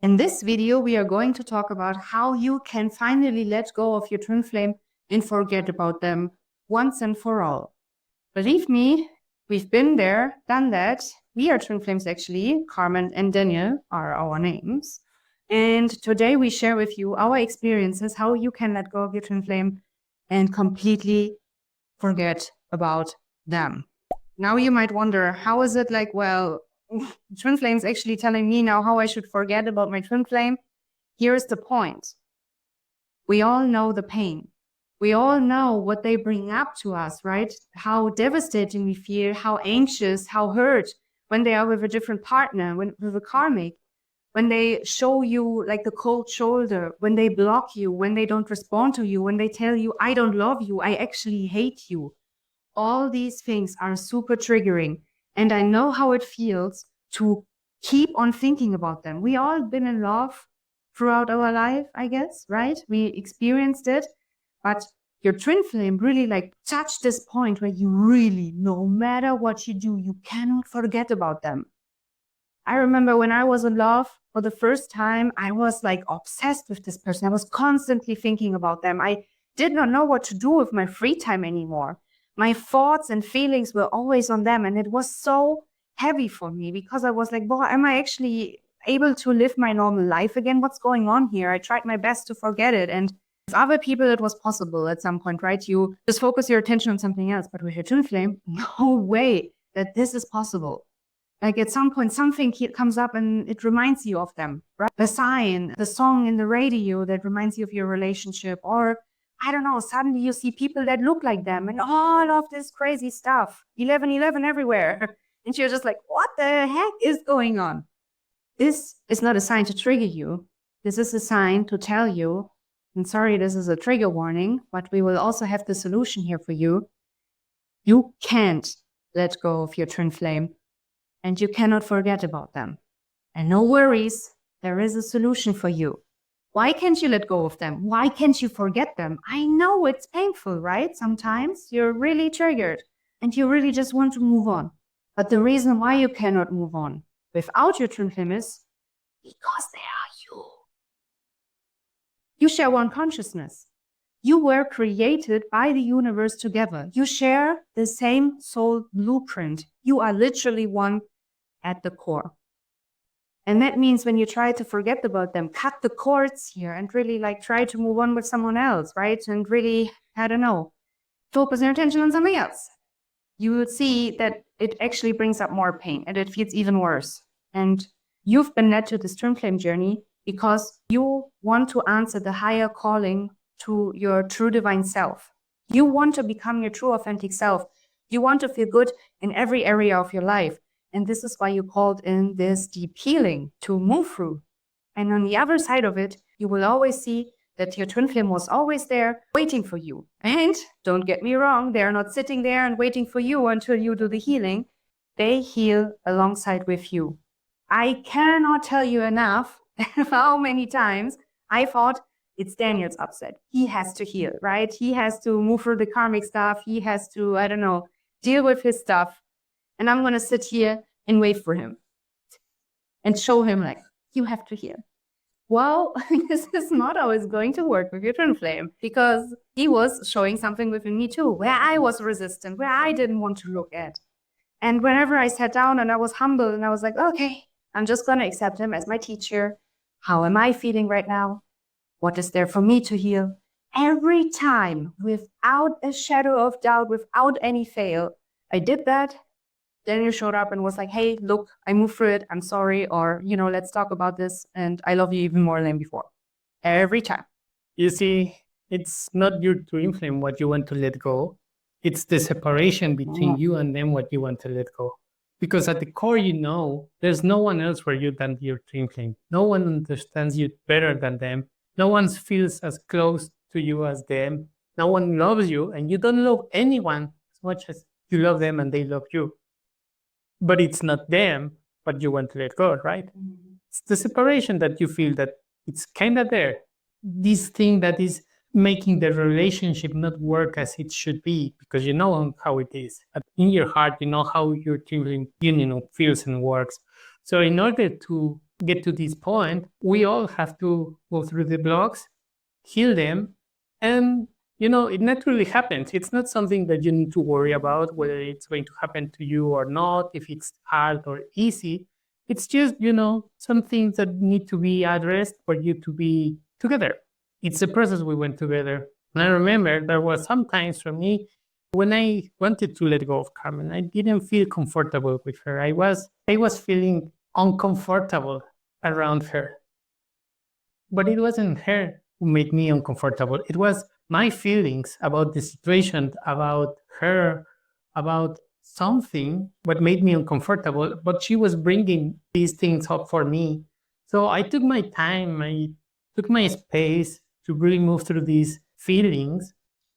In this video, we are going to talk about how you can finally let go of your twin flame and forget about them once and for all. Believe me, we've been there, done that. We are twin flames actually. Carmen and Daniel are our names. And today we share with you our experiences, how you can let go of your twin flame and completely forget about them. Now you might wonder, how is it like, well, twin flame's actually telling me now how I should forget about my twin flame? Here's the point. We all know the pain. We all know what they bring up to us, right? How devastating we feel, how anxious, how hurt when they are with a different partner, with a karmic, when they show you like the cold shoulder, when they block you, when they don't respond to you, when they tell you, I don't love you, I actually hate you. All these things are super triggering. And I know how it feels to keep on thinking about them. We all been in love throughout our life, I guess, right? We experienced it. But your twin flame really like touched this point where you really, no matter what you do, you cannot forget about them. I remember when I was in love for the first time, I was like obsessed with this person. I was constantly thinking about them. I did not know what to do with my free time anymore. My thoughts and feelings were always on them. And it was so heavy for me because I was like, boy, am I actually able to live my normal life again? What's going on here? I tried my best to forget it. And with other people, it was possible at some point, right? You just focus your attention on something else. But with your twin flame, no way that this is possible. Like at some point, something comes up and it reminds you of them, right? The sign, the song in the radio that reminds you of your relationship, or I don't know, suddenly you see people that look like them and all of this crazy stuff, 1111 everywhere. And you're just like, what the heck is going on? This is not a sign to trigger you. This is a sign to tell you, and sorry, this is a trigger warning, but we will also have the solution here for you. You can't let go of your twin flame. And you cannot forget about them. And no worries, there is a solution for you. Why can't you let go of them? Why can't you forget them? I know it's painful, right? Sometimes you're really triggered and you really just want to move on. But the reason why you cannot move on without your twin flame is because they are you. You share one consciousness. You were created by the universe together. You share the same soul blueprint. You are literally one at the core. And that means when you try to forget about them, cut the cords here and really like try to move on with someone else, right? And really, I don't know, focus your attention on something else. You will see that it actually brings up more pain and it feels even worse. And you've been led to this twin flame journey because you want to answer the higher calling to your true divine self. You want to become your true authentic self. You want to feel good in every area of your life. And this is why you called in this deep healing to move through. And on the other side of it, you will always see that your twin flame was always there waiting for you. And don't get me wrong, they're not sitting there and waiting for you until you do the healing. They heal alongside with you. I cannot tell you enough how many times I thought, it's Daniel's upset. He has to heal, right? He has to move through the karmic stuff. He has to, I don't know, deal with his stuff. And I'm going to sit here and wait for him and show him like, you have to heal. Well, this is not always going to work with your twin flame because he was showing something within me too, where I was resistant, where I didn't want to look at. And whenever I sat down and I was humble and I was like, okay, I'm just going to accept him as my teacher. How am I feeling right now? What is there for me to heal? Every time, without a shadow of doubt, without any fail, I did that. Daniel showed up and was like, hey, look, I moved through it. I'm sorry. Or, let's talk about this. And I love you even more than before. Every time. You see, it's not your twin flame what you want to let go. It's the separation between you and them what you want to let go. Because at the core, there's no one else for you than your twin flame. No one understands you better than them. No one feels as close to you as them. No one loves you, and you don't love anyone as much as you love them and they love you. But it's not them, but you want to let go, right? Mm-hmm. It's the separation that you feel that it's kind of there. This thing that is making the relationship not work as it should be, because you know how it is. In your heart, you know how your twin flame union feels and works. So in order to get to this point, we all have to go through the blocks, heal them, and it naturally happens. It's not something that you need to worry about whether it's going to happen to you or not, if it's hard or easy. It's just, some things that need to be addressed for you to be together. It's a process we went together. And I remember there was sometimes for me when I wanted to let go of Carmen, I didn't feel comfortable with her. I was feeling uncomfortable around her. But it wasn't her who made me uncomfortable. It was my feelings about the situation, about her, about something what made me uncomfortable. But she was bringing these things up for me. So I took my time, I took my space to really move through these feelings.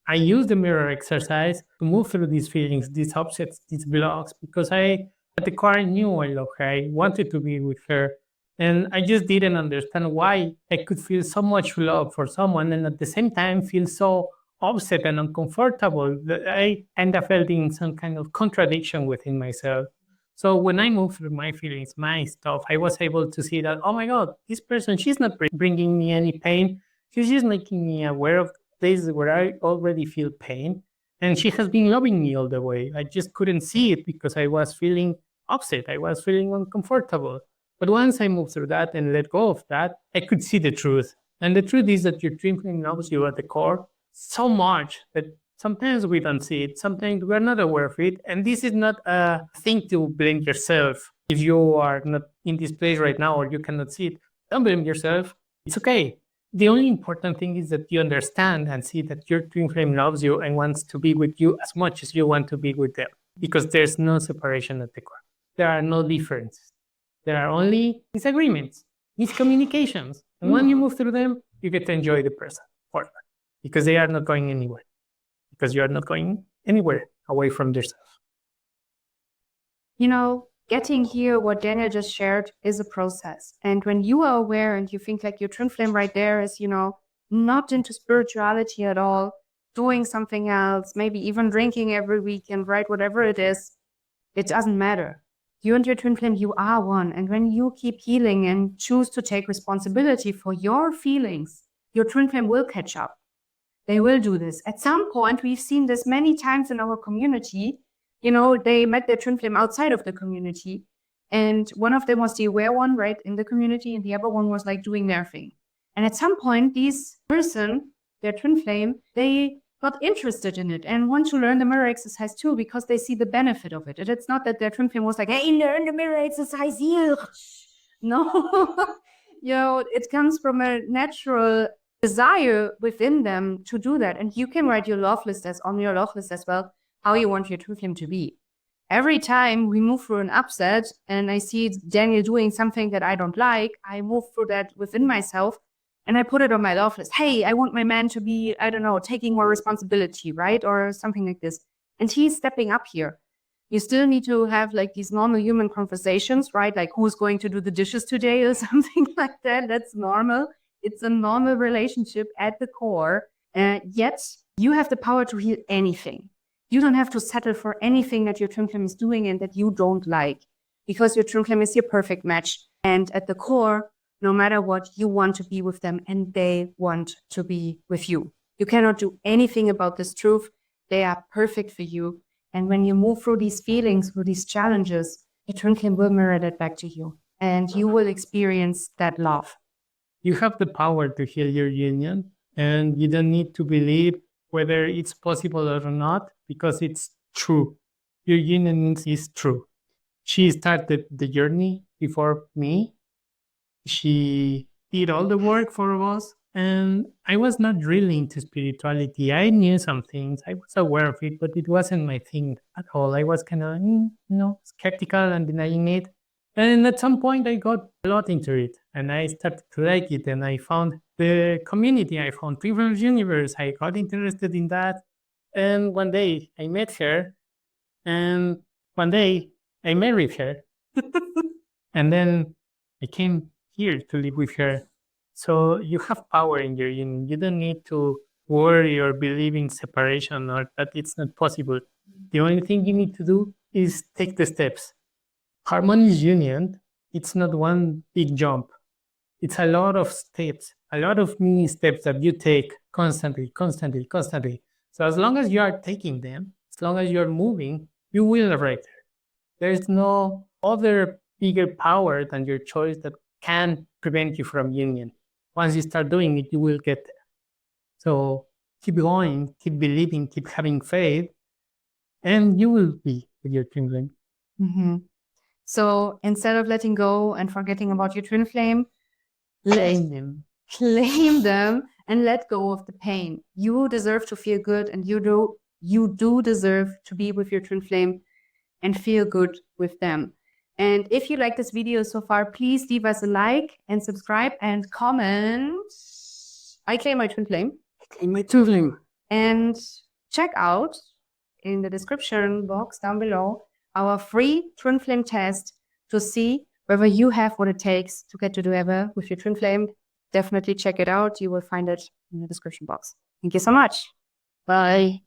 I used the mirror exercise to move through these feelings, these upsets, these blocks, because at the core, I knew I loved her. I wanted to be with her. And I just didn't understand why I could feel so much love for someone and at the same time feel so upset and uncomfortable that I end up feeling some kind of contradiction within myself. So when I moved through my feelings, my stuff, I was able to see that, oh my God, this person, she's not bringing me any pain. She's just making me aware of places where I already feel pain. And she has been loving me all the way. I just couldn't see it because I was feeling upset. I was feeling uncomfortable. But once I moved through that and let go of that, I could see the truth. And the truth is that your twin flame loves you at the core so much that sometimes we don't see it. Sometimes we're not aware of it. And this is not a thing to blame yourself. If you are not in this place right now or you cannot see it, don't blame yourself. It's okay. The only important thing is that you understand and see that your twin flame loves you and wants to be with you as much as you want to be with them. Because there's no separation at the core. There are no differences. There are only disagreements, miscommunications. And when you move through them, you get to enjoy the person forever because they are not going anywhere. Because you are not going anywhere away from yourself. Getting here, what Daniel just shared, is a process. And when you are aware and you think like your twin flame right there is, not into spirituality at all, doing something else, maybe even drinking every weekend, right? Whatever it is, it doesn't matter. You and your twin flame, you are one. And when you keep healing and choose to take responsibility for your feelings, your twin flame will catch up. They will do this. At some point, we've seen this many times in our community. They met their twin flame outside of the community. And one of them was the aware one, right, in the community. And the other one was like doing their thing. And at some point, these person, their twin flame, they got interested in it and want to learn the mirror exercise too because they see the benefit of it. And it's not that their twin flame was like, hey, learn the mirror exercise here. No, it comes from a natural desire within them to do that. And you can write your love list on your love list as well, how you want your twin flame to be. Every time we move through an upset and I see Daniel doing something that I don't like, I move through that within myself. And I put it on my love list. Hey, I want my man to be, I don't know, taking more responsibility, right? Or something like this. And he's stepping up here. You still need to have like these normal human conversations, right? Like who's going to do the dishes today or something like that. That's normal. It's a normal relationship at the core. Yet you have the power to heal anything. You don't have to settle for anything that your twin flame is doing and that you don't like because your twin flame is your perfect match. And at the core, no matter what, you want to be with them and they want to be with you. You cannot do anything about this truth. They are perfect for you. And when you move through these feelings, through these challenges, your twin flame will mirror that back to you. And you will experience that love. You have the power to heal your union and you don't need to believe whether it's possible or not because it's true. Your union is true. She started the journey before me. She did all the work for us. And I was not really into spirituality. I knew some things. I was aware of it, but it wasn't my thing at all. I was kind of, skeptical and denying it. And at some point, I got a lot into it. And I started to like it. And I found the community. I found Privileged Universe. I got interested in that. And one day, I met her. And one day, I married her. And then I came here to live with her. So you have power in your union. You don't need to worry or believe in separation or that it's not possible. The only thing you need to do is take the steps. Harmonious Union it's not one big jump. It's a lot of steps, a lot of mini steps that you take constantly. So as long as you are taking them, as long as you're moving, you will arrive there. There's no other bigger power than your choice that can prevent you from union. Once you start doing it, you will get there. So keep going, keep believing, keep having faith, and you will be with your twin flame. Mm-hmm. So instead of letting go and forgetting about your twin flame, Claim them. Claim them and let go of the pain. You deserve to feel good, and you do deserve to be with your twin flame and feel good with them. And if you like this video so far, please leave us a like and subscribe and comment. I claim my twin flame. I claim my twin flame. And check out in the description box down below our free twin flame test to see whether you have what it takes to get together with your twin flame. Definitely check it out. You will find it in the description box. Thank you so much. Bye.